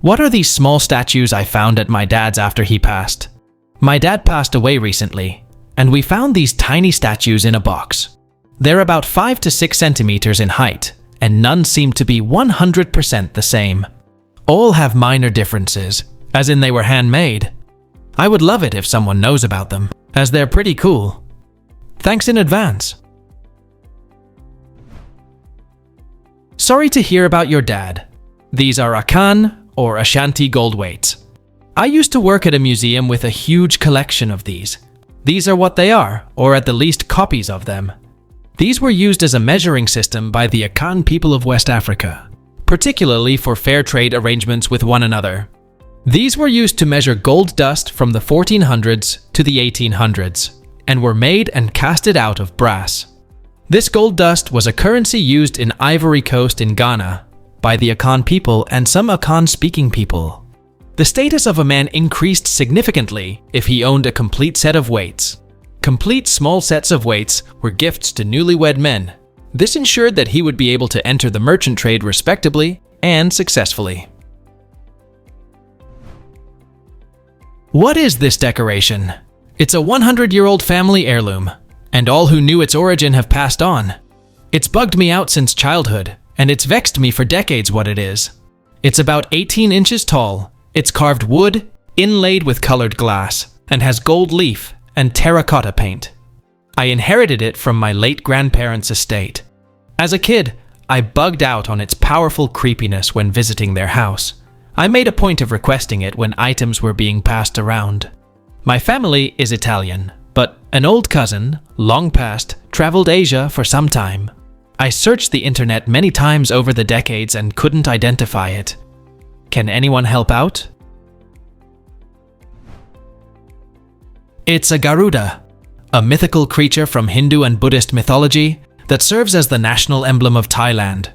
What are these small statues I found at my dad's after he passed? My dad passed away recently, and we found these tiny statues in a box. They're about 5 to 6 centimeters in height, and none seem to be 100% the same. All have minor differences, as in they were handmade. I would love it if someone knows about them, as they're pretty cool. Thanks in advance. Sorry to hear about your dad. These are Akan, or Ashanti gold weights. I used to work at a museum with a huge collection of these. These are what they are, or at the least copies of them. These were used as a measuring system by the Akan people of West Africa, particularly for fair trade arrangements with one another. These were used to measure gold dust from the 1400s to the 1800s, and were made and casted out of brass. This gold dust was a currency used in Ivory Coast in Ghana by the Akan people and some Akan-speaking people. The status of a man increased significantly if he owned a complete set of weights. Complete small sets of weights were gifts to newlywed men. This ensured that he would be able to enter the merchant trade respectably and successfully. What is this decoration? It's a 100-year-old family heirloom, and all who knew its origin have passed on. It's bugged me out since childhood, and it's vexed me for decades what it is. It's about 18 inches tall, it's carved wood, inlaid with colored glass, and has gold leaf and terracotta paint. I inherited it from my late grandparents' estate. As a kid, I bugged out on its powerful creepiness when visiting their house. I made a point of requesting it when items were being passed around. My family is Italian, but an old cousin, long past, traveled Asia for some time. I searched the internet many times over the decades and couldn't identify it. Can anyone help out? It's a Garuda, a mythical creature from Hindu and Buddhist mythology that serves as the national emblem of Thailand.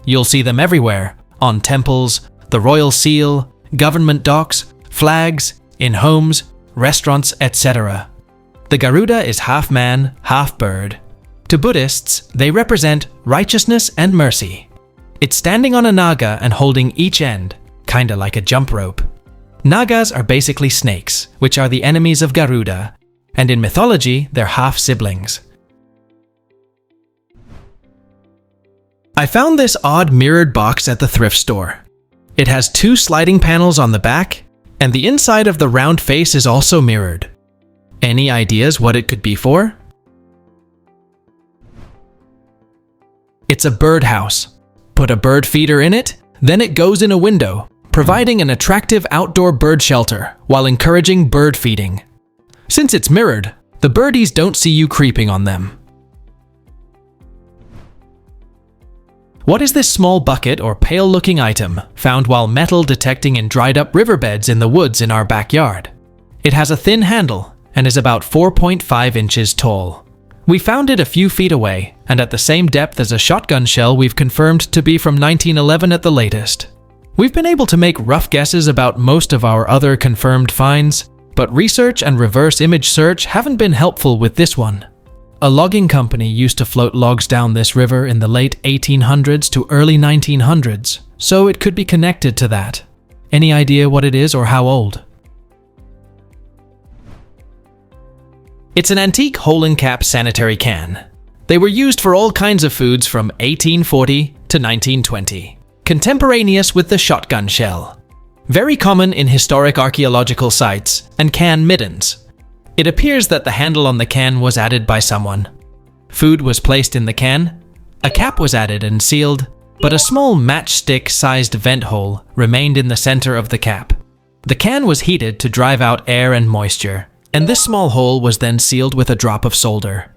You'll see them everywhere, on temples, the royal seal, government docks, flags, in homes, restaurants, etc. The Garuda is half man, half bird. To Buddhists, they represent righteousness and mercy. It's standing on a naga and holding each end, kinda like a jump rope. Nagas are basically snakes, which are the enemies of Garuda, and in mythology, they're half-siblings. I found this odd mirrored box at the thrift store. It has 2 sliding panels on the back, and the inside of the round face is also mirrored. Any ideas what it could be for? It's a birdhouse. Put a bird feeder in it, then it goes in a window, providing an attractive outdoor bird shelter while encouraging bird feeding. Since it's mirrored, the birdies don't see you creeping on them. What is this small bucket or pale-looking item found while metal detecting in dried-up riverbeds in the woods in our backyard? It has a thin handle and is about 4.5 inches tall. We found it a few feet away and at the same depth as a shotgun shell we've confirmed to be from 1911 at the latest. We've been able to make rough guesses about most of our other confirmed finds, but research and reverse image search haven't been helpful with this one. A logging company used to float logs down this river in the late 1800s to early 1900s, so it could be connected to that. Any idea what it is or how old? It's an antique hole-and-cap sanitary can. They were used for all kinds of foods from 1840 to 1920, contemporaneous with the shotgun shell. Very common in historic archaeological sites and can middens. It appears that the handle on the can was added by someone. Food was placed in the can, a cap was added and sealed, but a small matchstick-sized vent hole remained in the center of the cap. The can was heated to drive out air and moisture, and this small hole was then sealed with a drop of solder.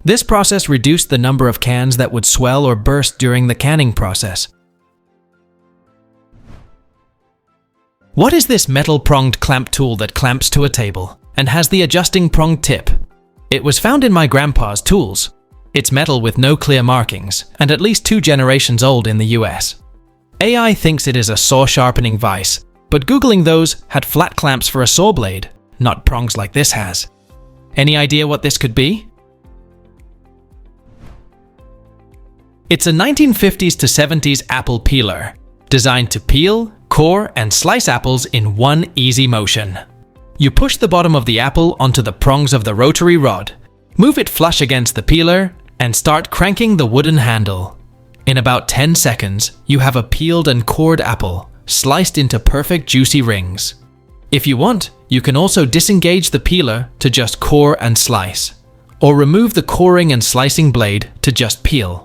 This process reduced the number of cans that would swell or burst during the canning process. What is this metal-pronged clamp tool that clamps to a table and has the adjusting pronged tip? It was found in my grandpa's tools. It's metal with no clear markings and at least 2 generations old in the US. AI thinks it is a saw sharpening vise, but Googling those had flat clamps for a saw blade, not prongs like this has. Any idea what this could be? It's a 1950s to 70s apple peeler, designed to peel, core, and slice apples in one easy motion. You push the bottom of the apple onto the prongs of the rotary rod, move it flush against the peeler, and start cranking the wooden handle. In about 10 seconds, you have a peeled and cored apple, sliced into perfect juicy rings. If you want, you can also disengage the peeler to just core and slice, or remove the coring and slicing blade to just peel.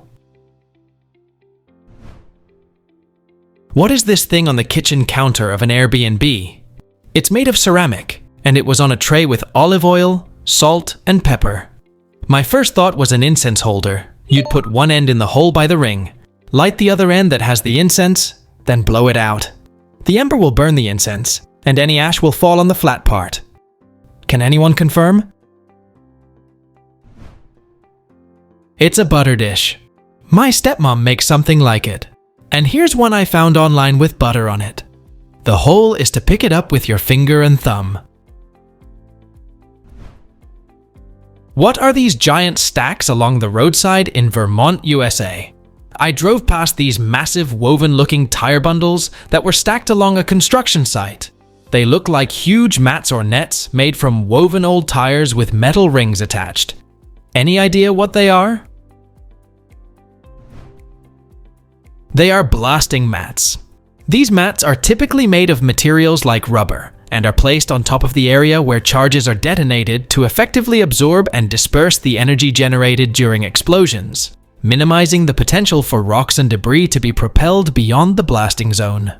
What is this thing on the kitchen counter of an Airbnb? It's made of ceramic, and it was on a tray with olive oil, salt, and pepper. My first thought was an incense holder. You'd put one end in the hole by the ring, light the other end that has the incense, then blow it out. The ember will burn the incense, and any ash will fall on the flat part. Can anyone confirm? It's a butter dish. My stepmom makes something like it. And here's one I found online with butter on it. The hole is to pick it up with your finger and thumb. What are these giant stacks along the roadside in Vermont, USA? I drove past these massive woven-looking tire bundles that were stacked along a construction site. They look like huge mats or nets made from woven old tires with metal rings attached. Any idea what they are? They are blasting mats. These mats are typically made of materials like rubber and are placed on top of the area where charges are detonated to effectively absorb and disperse the energy generated during explosions, minimizing the potential for rocks and debris to be propelled beyond the blasting zone.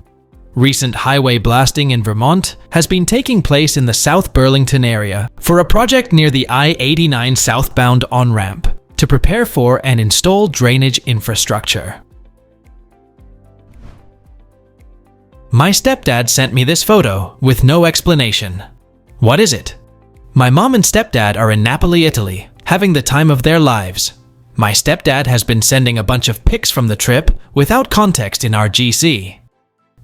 Recent highway blasting in Vermont has been taking place in the South Burlington area for a project near the I-89 southbound on-ramp to prepare for and install drainage infrastructure. My stepdad sent me this photo with no explanation. What is it? My mom and stepdad are in Napoli, Italy, having the time of their lives. My stepdad has been sending a bunch of pics from the trip without context in our GC.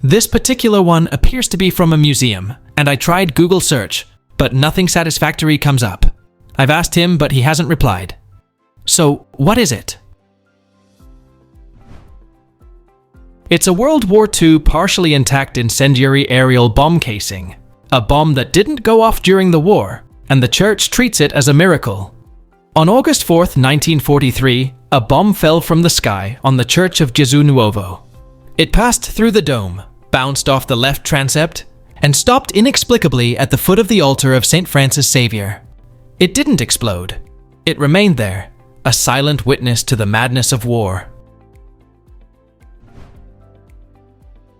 This particular one appears to be from a museum, and I tried Google search, but nothing satisfactory comes up. I've asked him, but he hasn't replied. So, what is it? It's a World War II partially intact incendiary aerial bomb casing, a bomb that didn't go off during the war, and the church treats it as a miracle. On August 4th, 1943, a bomb fell from the sky on the Church of Gesù Nuovo. It passed through the dome, bounced off the left transept, and stopped inexplicably at the foot of the altar of St. Francis Xavier. It didn't explode. It remained there, a silent witness to the madness of war.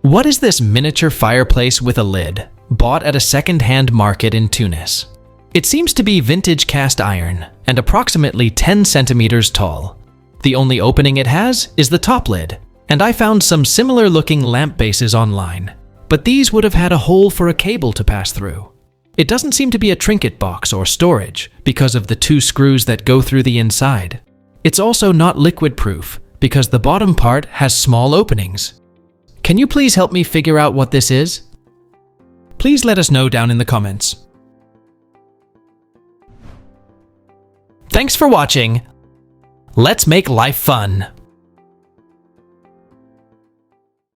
What is this miniature fireplace with a lid, bought at a second-hand market in Tunis? It seems to be vintage cast iron and approximately 10 centimeters tall. The only opening it has is the top lid, and I found some similar-looking lamp bases online, but these would have had a hole for a cable to pass through. It doesn't seem to be a trinket box or storage because of the 2 screws that go through the inside. It's also not liquid-proof because the bottom part has small openings. Can you please help me figure out what this is? Please let us know down in the comments. Thanks for watching. Let's make life fun.